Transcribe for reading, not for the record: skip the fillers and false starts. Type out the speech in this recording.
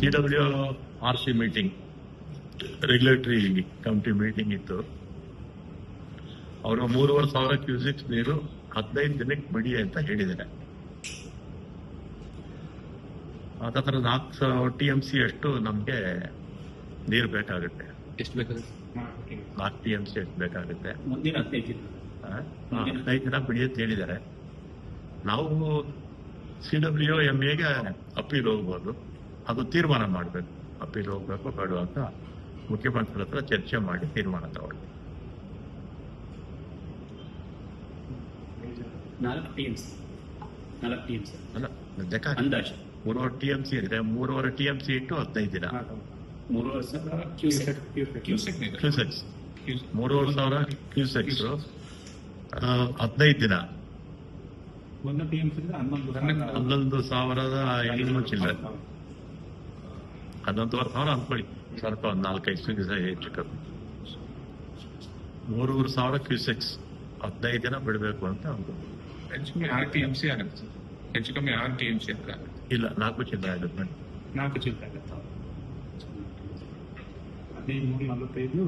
CWRC meeting, regulatory committee meeting ಇತ್ತು. ಅವರು 3,500 cusecs ನೀರು 15 ದಿನಕ್ಕೆ ಬಿಡಿ ಅಂತ ಹೇಳಿದ್ದಾರೆ. ಅದರ 4 TMC ಅಷ್ಟು ನಮ್ಗೆ ನೀರು ಬೇಕಾಗುತ್ತೆ. ಎಷ್ಟು ಬೇಕಾಗುತ್ತೆ? 4 TMC ಎಷ್ಟು ಬೇಕಾಗುತ್ತೆ. ಮುಂದಿನ 15 ದಿನ ಬಿಡಿ ಅಂತ ಹೇಳಿದ್ದಾರೆ. ನಾವು CWMAಗೆ ಅಪೀಲ್ ಹೋಗ್ಬೋದು, ಅದು ತೀರ್ಮಾನ ಮಾಡಬೇಕು. ಅಪೀಲ್ ಹೋಗ್ಬೇಕು ಬೇಡ ಅಂತ ಮುಖ್ಯಮಂತ್ರಿಗಳ ಹತ್ರ ಚರ್ಚೆ ಮಾಡಿ ತೀರ್ಮಾನ ತಗೊಳ್ಳಿ. 4 TMC ಅಲ್ಲ, ಲೆಕ್ಕ ಅಂದಾಜು 3.5 TMC ಇದೆ. 3.5 TMC ಇಟ್ಟು 15 ದಿನ. 3,500 ಕ್ಯೂಸೆಕ್ಸ್ 3,500 ಕ್ಯೂಸೆಕ್ಸ್ 15 ದಿನ. 11,500 ಚಿಲ್ಲರೆ, 11,500 ಅಂದ್ಕೊಳ್ಳಿ. ಸ್ವಲ್ಪ ಒಂದು 4-5 ದಿವಸ ಹೆಚ್ಚು ಕಮ್ಮಿ. 3,500 ಕ್ಯೂಸೆಕ್ಸ್ 15 ದಿನ ಬಿಡಬೇಕು ಅಂತ ಅನ್ಕೊಂಡು. ಹೆಚ್ಚು ಕಮ್ಮಿ 6 TMC ಆಗುತ್ತೆ. ಹೆಚ್ಚು ಕಮ್ಮಿ 6 TMC ಆಗುತ್ತೆ. ಇಲ್ಲ, 4 ಚಿಲ್ಲರೆ ಆಗುತ್ತೆ. 4 ಚಿಲ್ಲರೆ ಆಗುತ್ತೆ. 15 45